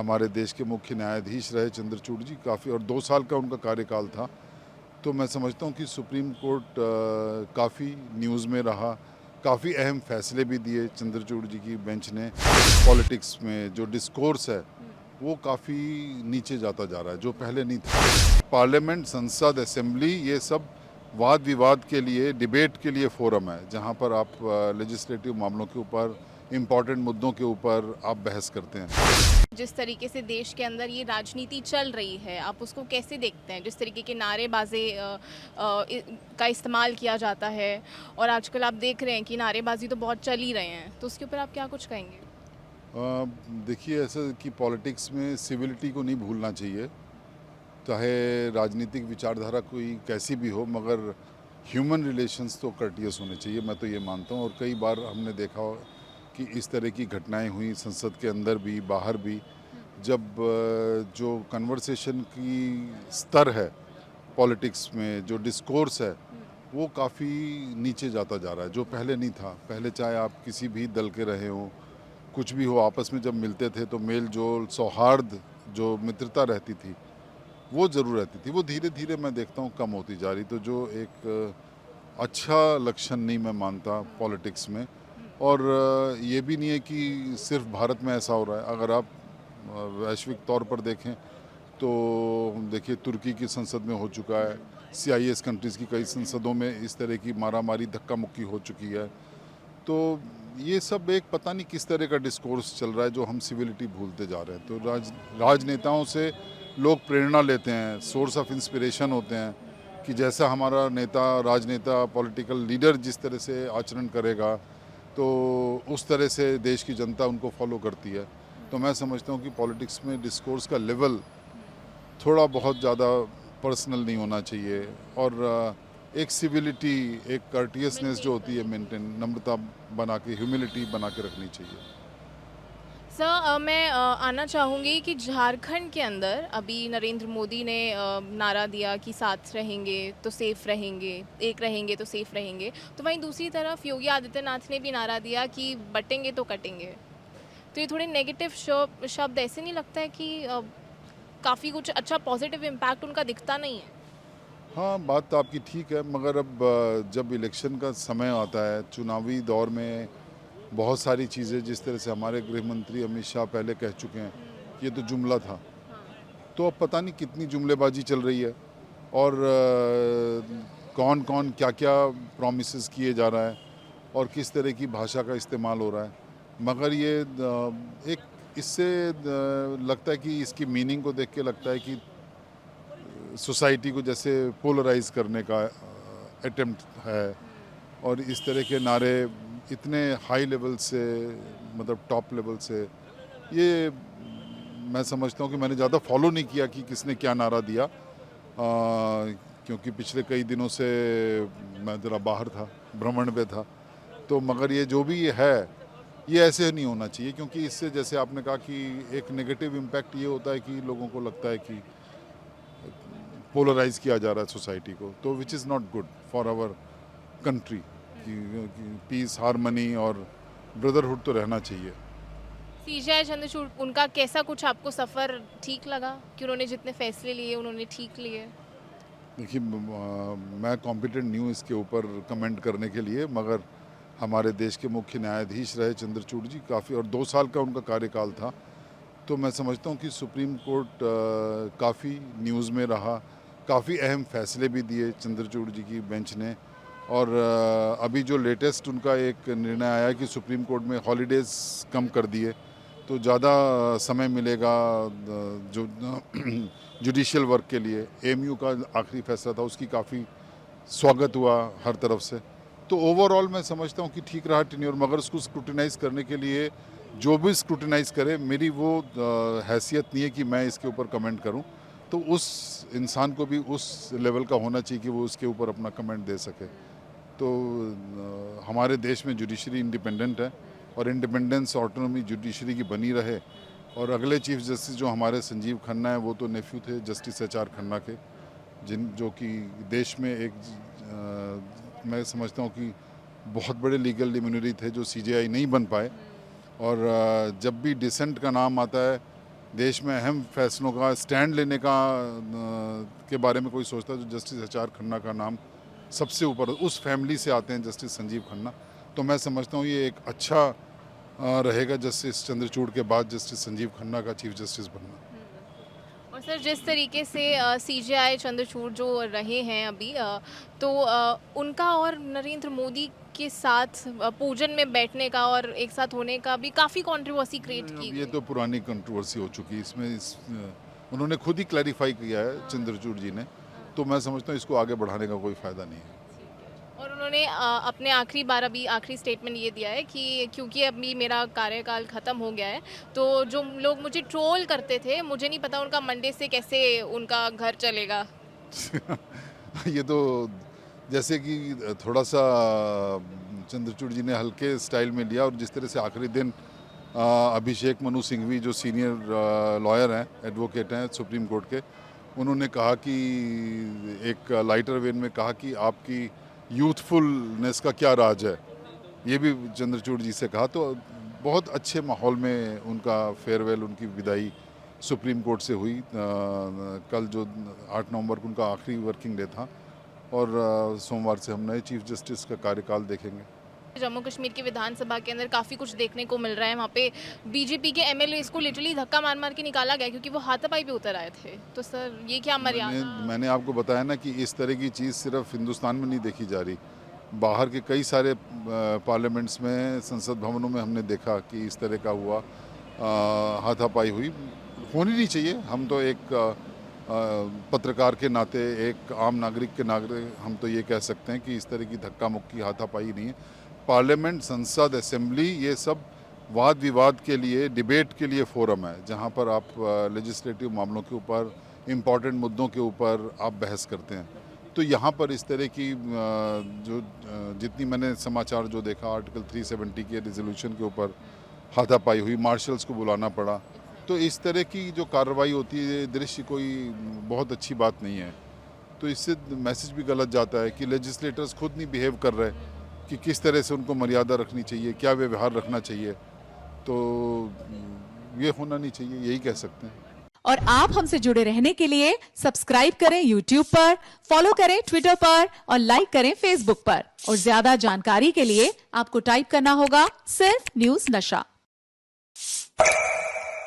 हमारे देश के मुख्य न्यायाधीश रहे चंद्रचूड़ जी काफ़ी, और 2 साल का उनका कार्यकाल था। तो मैं समझता हूँ कि सुप्रीम कोर्ट काफ़ी न्यूज़ में रहा, काफ़ी अहम फैसले भी दिए चंद्रचूड़ जी की बेंच ने। पॉलिटिक्स में जो डिस्कोर्स है वो काफ़ी नीचे जाता जा रहा है, जो पहले नहीं था। पार्लियामेंट, संसद, असेंबली, ये सब वाद विवाद के लिए, डिबेट के लिए फोरम है, जहाँ पर आप लेजिस्लेटिव मामलों के ऊपर, इम्पॉर्टेंट मुद्दों के ऊपर आप बहस करते हैं। जिस तरीके से देश के अंदर ये राजनीति चल रही है, आप उसको कैसे देखते हैं? जिस तरीके के नारेबाज़ी का इस्तेमाल किया जाता है और आजकल आप देख रहे हैं कि नारेबाज़ी तो बहुत चल ही रहे हैं, तो उसके ऊपर आप क्या कुछ कहेंगे? अ, देखिए, ऐसा कि पॉलिटिक्स में सिविलिटी को नहीं भूलना चाहिए, चाहे राजनीतिक विचारधारा कोई कैसी भी हो, मगर ह्यूमन रिलेशंस तो कर्टियस होने चाहिए, मैं तो ये मानता हूँ। और कई बार हमने देखा हो कि इस तरह की घटनाएं हुई संसद के अंदर भी, बाहर भी, जब जो कन्वर्सेशन की स्तर है पॉलिटिक्स में, जो डिस्कोर्स है वो काफ़ी नीचे जाता जा रहा है, जो पहले नहीं था। पहले चाहे आप किसी भी दल के रहे हों, कुछ भी हो, आपस में जब मिलते थे तो मेल जोल, सौहार्द, जो मित्रता रहती थी वो ज़रूर रहती थी। वो धीरे धीरे मैं देखता हूँ कम होती जा रही, तो जो एक अच्छा लक्षण नहीं मैं मानता पॉलिटिक्स में। और ये भी नहीं है कि सिर्फ भारत में ऐसा हो रहा है। अगर आप वैश्विक तौर पर देखें तो देखिए, तुर्की की संसद में हो चुका है, CIS कंट्रीज़ की कई संसदों में इस तरह की मारा मारी, धक्का मुक्की हो चुकी है। तो ये सब एक पता नहीं किस तरह का डिस्कोर्स चल रहा है, जो हम सिविलिटी भूलते जा रहे हैं। तो राजनेताओं से लोग प्रेरणा लेते हैं, सोर्स ऑफ इंस्पिरेशन होते हैं, कि जैसा हमारा नेता, राजनेता, पॉलिटिकल लीडर जिस तरह से आचरण करेगा, तो उस तरह से देश की जनता उनको फॉलो करती है। तो मैं समझता हूँ कि पॉलिटिक्स में डिस्कोर्स का लेवल थोड़ा बहुत ज़्यादा पर्सनल नहीं होना चाहिए, और एक सिविलिटी, एक कर्टियसनेस जो मेंटेन होती है, करनी चाहिए। मेंटेन, नम्रता बना के, ह्यूमिलिटी बना के रखनी चाहिए। सर, मैं आना चाहूँगी कि झारखंड के अंदर अभी नरेंद्र मोदी ने नारा दिया कि साथ रहेंगे तो सेफ रहेंगे, एक रहेंगे तो सेफ रहेंगे। तो वहीं दूसरी तरफ योगी आदित्यनाथ ने भी नारा दिया कि बटेंगे तो कटेंगे। तो ये थोड़े नेगेटिव शब्द, ऐसे नहीं लगता है कि काफ़ी कुछ अच्छा पॉजिटिव इम्पैक्ट उनका दिखता नहीं है? हाँ, बात तो आपकी ठीक है, मगर अब जब इलेक्शन का समय आता है, चुनावी दौर में बहुत सारी चीज़ें, जिस तरह से हमारे गृह मंत्री अमित शाह पहले कह चुके हैं, ये तो जुमला था। हाँ। तो अब पता नहीं कितनी जुमलेबाजी चल रही है, और कौन कौन क्या क्या प्रॉमिसेस किए जा रहा है, और किस तरह की भाषा का इस्तेमाल हो रहा है। मगर ये एक इससे लगता है कि इसकी मीनिंग को देख के लगता है कि सोसाइटी को जैसे पोलराइज करने का अटेम्प्ट है। और इस तरह के नारे इतने हाई लेवल से, मतलब टॉप लेवल से, ये मैं समझता हूँ कि मैंने ज़्यादा फॉलो नहीं किया कि किसने क्या नारा दिया, क्योंकि पिछले कई दिनों से मैं ज़रा बाहर था, भ्रमण पे था। तो मगर ये जो भी ये है, ये ऐसे नहीं होना चाहिए, क्योंकि इससे, जैसे आपने कहा, कि एक नेगेटिव इम्पैक्ट ये होता है कि लोगों को लगता है कि पोलराइज किया जा रहा है सोसाइटी को, तो which is not good for our country. Peace, harmony और ब्रदरहुड तो रहना चाहिए। सीजेआई चंद्रचूड़, उनका कैसा कुछ आपको सफ़र ठीक लगा कि उन्होंने जितने फैसले लिए उन्होंने ठीक लिए? देखिए, मैं कॉम्पिटेंट नहीं हूँ इसके ऊपर कमेंट करने के लिए, मगर हमारे देश के मुख्य न्यायाधीश रहे चंद्रचूड़ जी काफ़ी, और 2 साल का उनका कार्यकाल था। तो मैं समझता हूँ कि सुप्रीम कोर्ट काफ़ी न्यूज़ में रहा, काफ़ी अहम फैसले भी दिए चंद्रचूड़ जी की बेंच ने। और अभी जो लेटेस्ट उनका एक निर्णय आया है कि सुप्रीम कोर्ट में हॉलीडेज़ कम कर दिए, तो ज़्यादा समय मिलेगा जो जुडिशियल वर्क के लिए। AMU का आखिरी फैसला था, उसकी काफ़ी स्वागत हुआ हर तरफ से। तो ओवरऑल मैं समझता हूँ कि ठीक रहा टेन्योर, मगर उसको स्क्रूटिनाइज़ करने के लिए जो भी स्क्रूटिनाइज़ करे, मेरी वो हैसियत नहीं है कि मैं इसके ऊपर कमेंट करूँ। तो उस इंसान को भी उस लेवल का होना चाहिए कि वो उसके ऊपर अपना कमेंट दे सके। तो हमारे देश में जुडिशरी इंडिपेंडेंट है, और इंडिपेंडेंस, ऑटोनॉमी जुडिशरी की बनी रहे। और अगले चीफ जस्टिस जो हमारे संजीव खन्ना है, वो तो नेफ्यू थे जस्टिस HR खन्ना के, जो कि देश में एक मैं समझता हूँ कि बहुत बड़े लीगल लिमिनरी थे, जो CJI नहीं बन पाए। और जब भी डिसेंट का नाम आता है, देश में अहम फैसलों का स्टैंड लेने का के बारे में कोई सोचता है, तो जस्टिस एच आर खन्ना का नाम सबसे ऊपर, उस फैमिली से आते हैं जस्टिस संजीव खन्ना। तो मैं समझता हूँ ये एक अच्छा रहेगा जस्टिस चंद्रचूड़ के बाद जस्टिस संजीव खन्ना का चीफ जस्टिस बनना। और सर जिस तरीके से सीजेआई चंद्रचूड़ जो रहे हैं अभी तो उनका और नरेंद्र मोदी के साथ पूजन में बैठने का और एक साथ होने का भी काफ़ी कंट्रोवर्सी क्रिएट की ये गई। तो पुरानी कंट्रोवर्सी हो चुकी है। इसमें उन्होंने खुद ही क्लैरिफाई किया है चंद्रचूड़ जी ने, तो मैं समझता हूँ इसको आगे बढ़ाने का कोई फ़ायदा नहीं है। और उन्होंने अपने आखिरी बार अभी आखिरी स्टेटमेंट ये दिया है कि क्योंकि अभी मेरा कार्यकाल ख़त्म हो गया है, तो जो लोग मुझे ट्रोल करते थे, मुझे नहीं पता उनका मंडे से कैसे उनका घर चलेगा। ये तो जैसे कि थोड़ा सा चंद्रचूड़ जी ने हल्के स्टाइल में लिया, और जिस तरह से आखिरी दिन अभिषेक मनु सिंघवी जो सीनियर लॉयर हैं, एडवोकेट हैं सुप्रीम कोर्ट के, उन्होंने कहा कि एक लाइटर वेन में कहा कि आपकी यूथफुलनेस का क्या राज है, ये भी चंद्रचूड़ जी से कहा। तो बहुत अच्छे माहौल में उनका फेयरवेल, उनकी विदाई सुप्रीम कोर्ट से हुई। कल जो 8 नवंबर को उनका आखिरी वर्किंग डे था, और सोमवार से हम नए चीफ जस्टिस का कार्यकाल देखेंगे। जम्मू कश्मीर की विधानसभा के अंदर काफ़ी कुछ देखने को मिल रहा है। वहाँ पे बीजेपी के एमएलए को लिटरली धक्का मार मार के निकाला गया क्योंकि वो हाथापाई पे उतर आए थे। तो सर ये क्या मर्यादा? मैंने आपको बताया ना कि इस तरह की चीज़ सिर्फ हिंदुस्तान में नहीं देखी जा रही, बाहर के कई सारे पार्लियामेंट्स में, संसद भवनों में हमने देखा कि इस तरह का हुआ, हाथापाई हुई। होनी नहीं चाहिए। हम तो एक पत्रकार के नाते, एक आम नागरिक के नाते हम तो ये कह सकते हैं कि इस तरह की धक्का मुक्की, हाथापाई नहीं है। पार्लियामेंट, संसद, असेंबली, ये सब वाद विवाद के लिए, डिबेट के लिए फोरम है, जहाँ पर आप लेजिस्लेटिव मामलों के ऊपर, इम्पॉर्टेंट मुद्दों के ऊपर आप बहस करते हैं। तो यहाँ पर इस तरह की जो जितनी मैंने समाचार जो देखा, आर्टिकल 370 के रिजोल्यूशन के ऊपर हाथापाई हुई, मार्शल्स को बुलाना पड़ा, तो इस तरह की जो कार्रवाई होती है, दृश्य कोई बहुत अच्छी बात नहीं है। तो इससे मैसेज भी गलत जाता है कि लेजिस्लेटर्स खुद नहीं बिहेव कर रहे कि किस तरह से उनको मर्यादा रखनी चाहिए, क्या व्यवहार रखना चाहिए। तो ये होना नहीं चाहिए, यही कह सकते हैं। और आप हमसे जुड़े रहने के लिए सब्सक्राइब करें YouTube पर, फॉलो करें Twitter पर और लाइक करें Facebook पर। और ज्यादा जानकारी के लिए आपको टाइप करना होगा सिर्फ न्यूज़ नशा।